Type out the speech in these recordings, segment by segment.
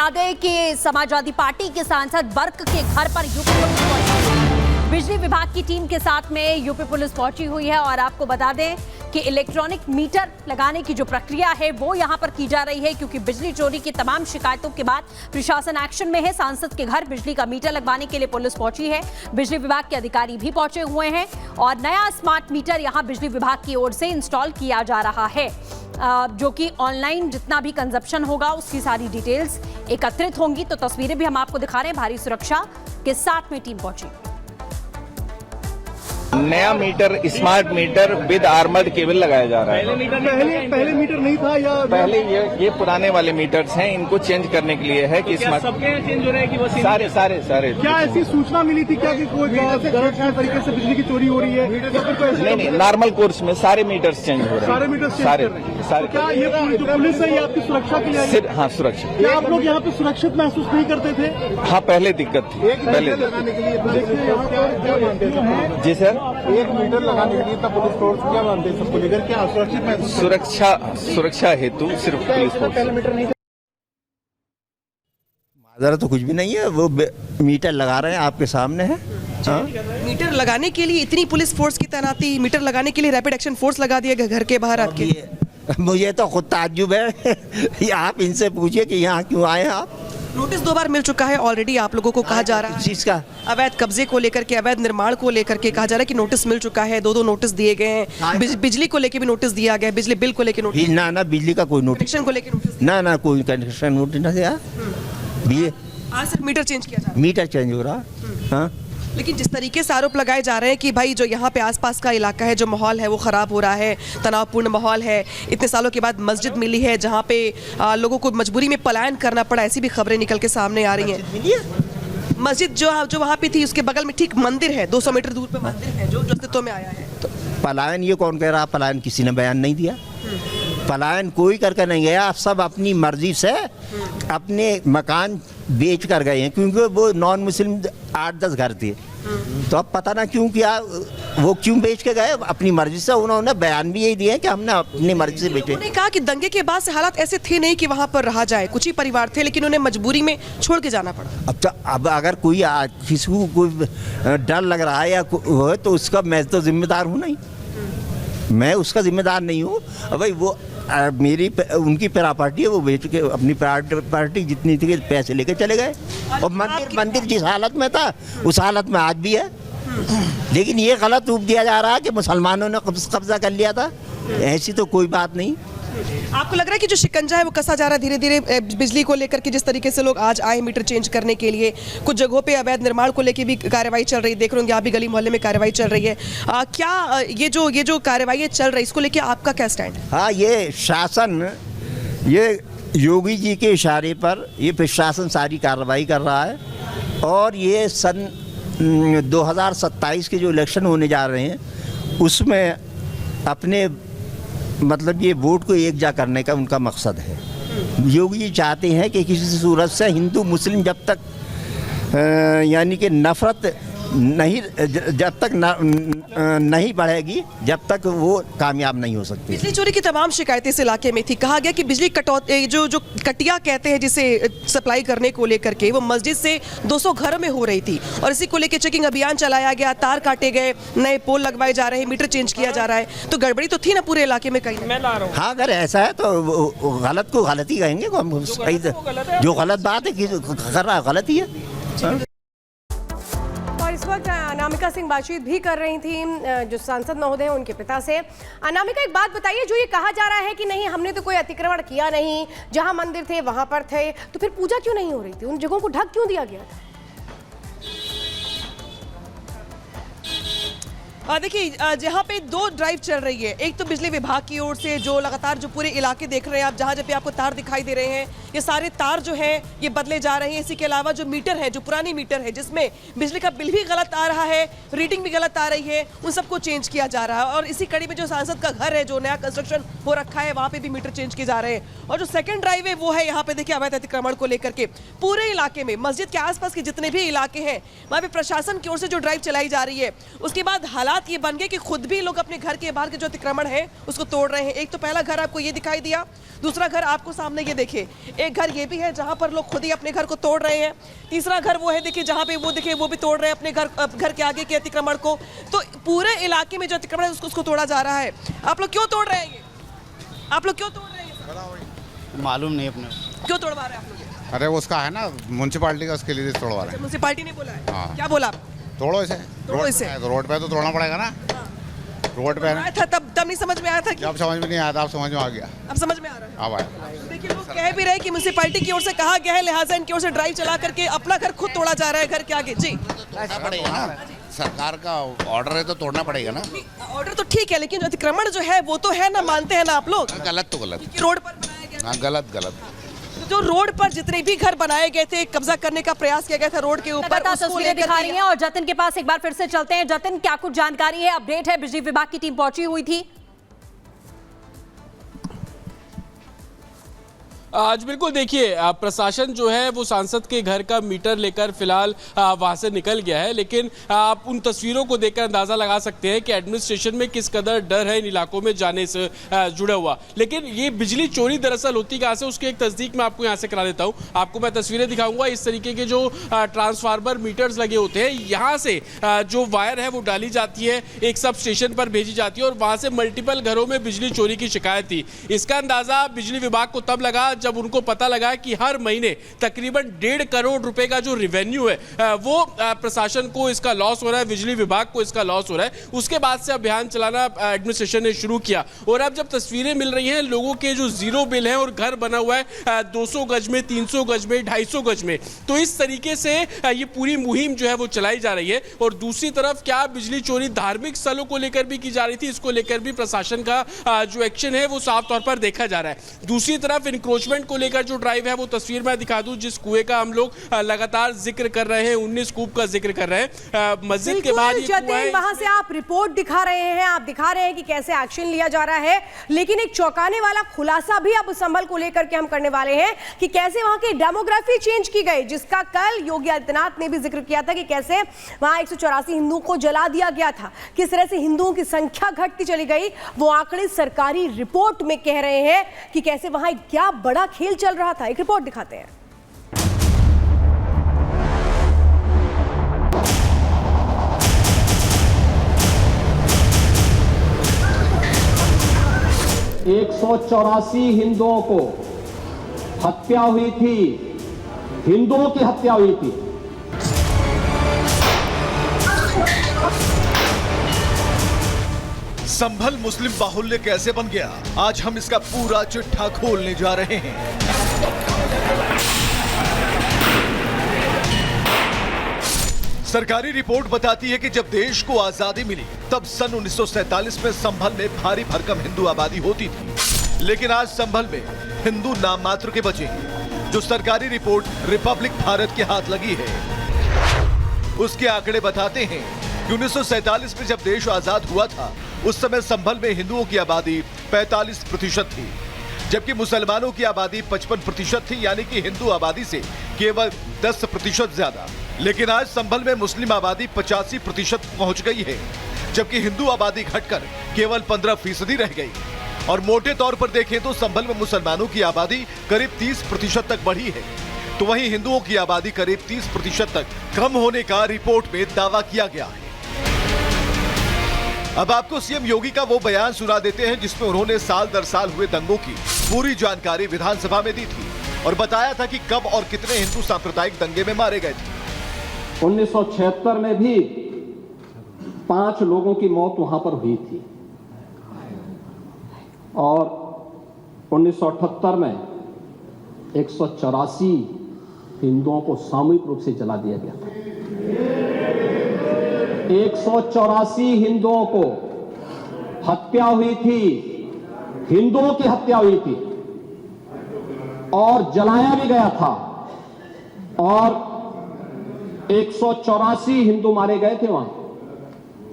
बता दें कि समाजवादी पार्टी के सांसद बर्क के घर पर यूपी पुलिस पहुंची है। बिजली विभाग की टीम के साथ में यूपी पुलिस पहुंची हुई है और आपको बता दें कि इलेक्ट्रॉनिक मीटर लगाने की जो प्रक्रिया है वो यहां पर की जा रही है, क्योंकि बिजली चोरी की तमाम शिकायतों के बाद प्रशासन एक्शन में है। सांसद के घर बिजली का मीटर लगवाने के लिए पुलिस पहुंची है, बिजली विभाग के अधिकारी भी पहुंचे हुए हैं और नया स्मार्ट मीटर यहां बिजली विभाग की ओर से इंस्टॉल किया जा रहा है, जो कि ऑनलाइन जितना भी कंजप्शन होगा उसकी सारी डिटेल्स एकत्रित होंगी। तो तस्वीरें भी हम आपको दिखा रहे हैं, भारी सुरक्षा के साथ में टीम पहुंची। नया meter, smart meter with armoured cable लगाया जा रहा है। पहले मीटर नहीं था या पहले ये पुराने वाले मीटर्स हैं, इनको चेंज करने के लिए है कि स्मार्ट सबके चेंज हो रहे हैं कि बस सारे। क्या ऐसी सूचना मिली थी क्या कि कोई जगह से गलत तरीके से बिजली की चोरी हो रही है? नहीं, नॉर्मल कोर्स में सारे मीटर्स चेंज हो रहे हैं। सारे मीटर्स सारे। क्या ये जो पुलिस है ये आपकी सुरक्षा के लिए आई है? हाँ, सुरक्षा। क्या आप लोग यहाँ पे सुरक्षित महसूस नहीं करते थे? हाँ, पहले दिक्कत थी। पहले जी सर, एक मीटर लगाने के लिए तब पुलिस फोर्स क्या मानते हैं सबको लेकर? क्या सुरक्षित महसूस? सुरक्षा हेतु सिर्फ पुलिस फोर्स। माजरा तो कुछ भी नहीं है, वो मीटर लगा रहे हैं, आपके सामने है। हाँ? मीटर लगाने के लिए इतनी पुलिस फोर्स की तैनाती, मीटर लगाने के लिए रैपिड एक्शन फोर्स लगा दिया घर के बाहर आपके। मुझे तो खुद ताज्जुब है। आप इनसे पूछिए कि यहाँ क्यों आए हैं आप। नोटिस 2 बार मिल चुका है ऑलरेडी, आप लोगों को कहा जा रहा है चीज का अवैध कब्जे को लेकर के, अवैध निर्माण को लेकर के कहा जा रहा है कि नोटिस मिल चुका है। 2 नोटिस दिए गए हैं, बिजली को लेकर भी नोटिस दिया गया है, बिजली बिल को लेकर नोटिस, ना बिजली का कोई नोटिस, कनेक्शन को लेकर नोटिस, ना कोई कनेक्शन नोटिस ना दिया। आज सिर्फ मीटर चेंज किया जा रहा है। मीटर चेंज हो रहा। हाँ, लेकिन जिस तरीके से आरोप लगाए जा रहे हैं कि भाई जो यहाँ पे आसपास का इलाका है, जो माहौल है वो ख़राब हो रहा है, तनावपूर्ण माहौल है, इतने सालों के बाद मस्जिद मिली है जहाँ पे लोगों को मजबूरी में पलायन करना पड़ा, ऐसी भी खबरें निकल के सामने आ रही हैं। मस्जिद जो वहाँ पे थी उसके बगल में ठीक मंदिर है, 200 मीटर दूर पे मंदिर है जो अस्तित्व में आया है। तो पलायन ये कौन कह रहा? पलायन किसी ने बयान नहीं दिया। पलायन कोई करके नहीं गया, सब अपनी मर्जी से अपने मकान बेच कर गए हैं, क्योंकि वो नॉन मुस्लिम 8-10 घर थे। तो अब पता ना क्यों किया, वो क्यों बेच के गए अपनी मर्जी से। उन्होंने बयान भी यही दिए कि हमने अपनी मर्जी से बेचे। उन्होंने कहा कि दंगे के बाद से हालात ऐसे थे नहीं कि वहाँ पर रहा जाए, कुछ ही परिवार थे, लेकिन उन्हें मजबूरी में छोड़ के जाना पड़ा। अब अगर कोई किसी को कोई डर लग रहा है या हो तो उसका मैं तो जिम्मेदार हूँ नहीं, मैं उसका जिम्मेदार नहीं हूँ। भाई वो उनकी प्रॉपर्टी है, वो बेच के अपनी प्रॉपर्टी जितनी थी पैसे लेके चले गए। और मंदिर जिस हालत में था उस हालत में आज भी है। लेकिन ये गलत रूप दिया जा रहा है कि मुसलमानों ने कब्जा कर लिया था, ऐसी तो कोई बात नहीं। आपको लग रहा है कि जो शिकंजा है वो कसा जा रहा है धीरे धीरे बिजली को लेकर के? जिस तरीके से लोग आज आए मीटर चेंज करने के लिए, कुछ जगहों पे अवैध निर्माण को लेकर भी कार्रवाई चल रही है, देख रहे होंगे आप भी गली मोहल्ले में कार्रवाई चल रही है। क्या ये जो कार्रवाई चल रही है इसको लेकर आपका क्या स्टैंड है? हाँ, ये शासन, ये योगी जी के इशारे पर ये प्रशासन सारी कार्रवाई कर रहा है। और ये सन 2027 के जो इलेक्शन होने जा रहे हैं उसमें अपने मतलब ये वोट को एकजा करने का उनका मकसद है। योगी जी चाहते हैं कि किसी सूरत से हिंदू मुस्लिम जब तक यानी कि नफरत नहीं, जब तक नहीं बढ़ेगी जब तक वो कामयाब नहीं हो सकती। बिजली चोरी की तमाम शिकायतें इस इलाके में थी। कहा गया कि बिजली कटौती जो कटिया कहते हैं जिसे सप्लाई करने को लेकर के, वो मस्जिद से 200 घरों में हो रही थी और इसी को लेकर चेकिंग अभियान चलाया गया, तार काटे गए, नए पोल लगवाए जा रहे हैं, मीटर चेंज किया जा रहा है। तो गड़बड़ी तो थी ना पूरे इलाके में कहीं? मैं ला रहा हूँ। हाँ, अगर ऐसा है तो गलत को गलत ही कहेंगे। जो गलत बात है कर रहा गलत ही है। इस वक्त अनामिका सिंह बातचीत भी कर रही थी जो सांसद महोदय हैं उनके पिता से। अनामिका, एक बात बताइए, जो ये कहा जा रहा है कि नहीं हमने तो कोई अतिक्रमण किया नहीं, जहां मंदिर थे वहां पर थे, तो फिर पूजा क्यों नहीं हो रही थी? उन जगहों को ढक क्यों दिया गया था? देखिए, जहाँ पे 2 ड्राइव चल रही है, एक तो बिजली विभाग की ओर से जो लगातार जो पूरे इलाके देख रहे हैं आप, जहाँ पे आपको तार दिखाई दे रहे हैं, ये सारे तार जो है ये बदले जा रहे हैं। इसी के अलावा जो मीटर है, जो पुरानी मीटर है जिसमें बिजली का बिल भी गलत आ रहा है, रीडिंग भी गलत आ रही है, उन सबको चेंज किया जा रहा है। और इसी कड़ी में जो सांसद का घर है, जो नया कंस्ट्रक्शन हो रखा है, वहाँ पे भी मीटर चेंज किए जा रहे हैं। और जो सेकंड ड्राइव है वो है यहाँ पे देखिए अवैध अतिक्रमण को लेकर के पूरे इलाके में, मस्जिद के आसपास के जितने भी इलाके हैं वहाँ पे प्रशासन की ओर से जो ड्राइव चलाई जा रही है, उसके बाद हालात हालात ये बन गए कि खुद भी लोग अपने घर के बाहर के जो अतिक्रमण है उसको तोड़ रहे हैं। एक तो पहला घर आपको ये दिखाई दिया, दूसरा घर आपको सामने ये देखिए, एक घर ये भी है जहां पर लोग खुद ही अपने घर को तोड़ रहे हैं, तीसरा घर वो है देखिए जहां पे वो देखिए वो भी तोड़ रहे हैं अपने घर के आगे के अतिक्रमण को। तो पूरे इलाके में जो अतिक्रमण है उसको तोड़ा जा रहा है। आप लोग क्यों तोड़ रहे हैं? आप लोग क्यों तोड़ रहे हैं? मालूम नहीं अपने। क्यों तोड़वा रहे हैं आप लोग? अरे उसका है ना म्यूनसिपालिटी का, उसके लिए तोड़वा रहे हैं। म्यूनसिपालिटी ने बोला है? हाँ। क्या बोला? तोड़ो इसे। तोड़ो इसे। रोड पे तो तोड़ना पड़ेगा ना। रोड पे आया था तब नहीं समझ में आया था? जब समझ में नहीं आया था, अब समझ में आ गया। अब समझ में आ रहा है। अब आया। देखिए लोग कह भी रहे हैं कि म्यूनसिपालिटी की ओर से कहा गया है, लिहाजा इनकी ओर से ड्राइव चला करके अपना घर खुद तोड़ा जा रहा है घर के आगे। जी तोड़ना पड़ेगा ना, सरकार का ऑर्डर है तो तोड़ना पड़ेगा ना। ऑर्डर तो ठीक है, लेकिन जो अतिक्रमण जो है वो तो है ना, मानते हैं ना आप लोग? गलत तो गलत। रोड पर बनाया गया। हाँ, गलत। जो रोड पर जितने भी घर बनाए गए थे, कब्जा करने का प्रयास किया गया था रोड के ऊपर, लगातार उसको तस्वीरें लेकर दिखा रही हैं और जतिन के पास एक बार फिर से चलते हैं। जतिन, क्या कुछ जानकारी है, अपडेट है? बिजली विभाग की टीम पहुंची हुई थी। आज बिल्कुल देखिए, प्रशासन जो है वो सांसद के घर का मीटर लेकर फिलहाल वहां से निकल गया है, लेकिन आप उन तस्वीरों को देखकर अंदाजा लगा सकते हैं कि एडमिनिस्ट्रेशन में किस कदर डर है इन इलाकों में जाने से जुड़ा हुआ। लेकिन ये बिजली चोरी दरअसल होती कहां से, उसके एक तस्दीक मैं आपको यहां से करा देता हूं। आपको मैं तस्वीरें दिखाऊंगा। इस तरीके के जो ट्रांसफार्मर मीटर्स लगे होते हैं, यहाँ से जो वायर है वो डाली जाती है, एक सब स्टेशन पर भेजी जाती है और वहां से मल्टीपल घरों में बिजली चोरी की शिकायत थी। इसका अंदाजा बिजली विभाग को तब लगा जब उनको पता लगा कि हर महीने तकरीबन 1.5 करोड़ रुपए का जो रेवेन्यू है वो प्रशासन को इसका लॉस हो रहा है, बिजली विभाग को इसका लॉस हो रहा है। उसके बाद से अभियान चलाना एडमिनिस्ट्रेशन ने शुरू किया और अब जब तस्वीरें मिल रही हैं लोगों के जो जीरो बिल है और घर बना हुआ है 200 गज में, 300 गज में, 250 गज में, तो इस तरीके से ये पूरी मुहिम जो है वो चलाई जा रही है। और दूसरी तरफ क्या बिजली चोरी धार्मिक स्थलों को लेकर भी की जा रही थी, इसको लेकर भी प्रशासन का जो एक्शन है वो साफ तौर पर देखा जा रहा है। दूसरी तरफ इंक्रोचमेंट को लेकर जो ड्राइव है वो तस्वीर में दिखा दूं, जिस कुएं का हम लोग लगातार जिक्र कर रहे हैं, 19 कूप का जिक्र कर रहे हैं मस्जिद के बाद। वहां से आप रिपोर्ट दिखा रहे हैं, आप दिखा रहे हैं कि कैसे एक्शन लिया जा रहा है, लेकिन एक चौंकाने वाला खुलासा भी अब संभल को लेकर के हम करने वाले हैं कि कैसे वहां की डेमोग्राफी चेंज की गई, जिसका कल योगी आदित्यनाथ ने भी जिक्र किया था कि कैसे वहां 184 हिंदुओं को जला दिया गया था, किस तरह से हिंदुओं की संख्या घटती चली गई। वो आंकड़े सरकारी रिपोर्ट में कह रहे हैं कि कैसे वहां क्या बड़ा खेल चल रहा था। एक रिपोर्ट दिखाते हैं। एक 184 हिंदुओं को हत्या हुई थी, हिंदुओं की हत्या हुई थी। संभल मुस्लिम बाहुल्य कैसे बन गया, आज हम इसका पूरा चिट्ठा खोलने जा रहे हैं। सरकारी रिपोर्ट बताती है कि जब देश को आजादी मिली तब सन 1947 में संभल में भारी भरकम हिंदू आबादी होती थी, लेकिन आज संभल में हिंदू नाम मात्र के बचे हैं। जो सरकारी रिपोर्ट रिपब्लिक भारत के हाथ लगी है उसके आंकड़े बताते हैं कि 1947 में जब देश आजाद हुआ था उस समय संभल में हिंदुओं की आबादी 45% थी, जबकि मुसलमानों की आबादी 55% थी, यानी कि हिंदू आबादी से केवल 10% ज्यादा। लेकिन आज संभल में मुस्लिम आबादी 85% पहुंच गई है, जबकि हिंदू आबादी घटकर केवल 15% रह गई। और मोटे तौर पर देखें तो संभल में मुसलमानों की आबादी करीब 30% तक बढ़ी है, तो वहीं हिंदुओं की आबादी करीब 30% तक कम होने का रिपोर्ट में दावा किया गया है। अब आपको सीएम योगी का वो बयान सुना देते हैं जिसमें उन्होंने साल दर साल हुए दंगों की पूरी जानकारी विधानसभा में दी थी और बताया था कि कब और कितने हिंदू सांप्रदायिक दंगे में मारे गए थे। 1976 में भी 5 लोगों की मौत वहां पर हुई थी और 1978 में 184 हिंदुओं को सामूहिक रूप से जला दिया गया था। 184 हिंदुओं को हत्या हुई थी, हिंदुओं की हत्या हुई थी और जलाया भी गया था और 184 हिंदू मारे गए थे वहां।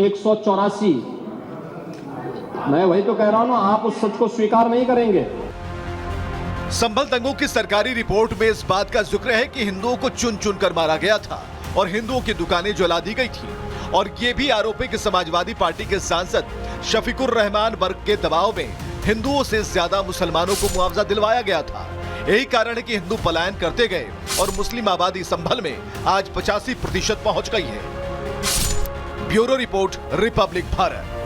184। मैं वही तो कह रहा हूं ना, आप उस सच को स्वीकार नहीं करेंगे। संभल दंगों की सरकारी रिपोर्ट में इस बात का जिक्र है कि हिंदुओं को चुन चुन कर मारा गया था और हिंदुओं की दुकानें जला दी गई थी और ये भी आरोप है कि समाजवादी पार्टी के सांसद शफीकुर रहमान वर्ग के दबाव में हिंदुओं से ज्यादा मुसलमानों को मुआवजा दिलवाया गया था। यही कारण है कि हिंदू पलायन करते गए और मुस्लिम आबादी संभल में आज 85% पहुंच गई है। Bureau report, Republic Bharat.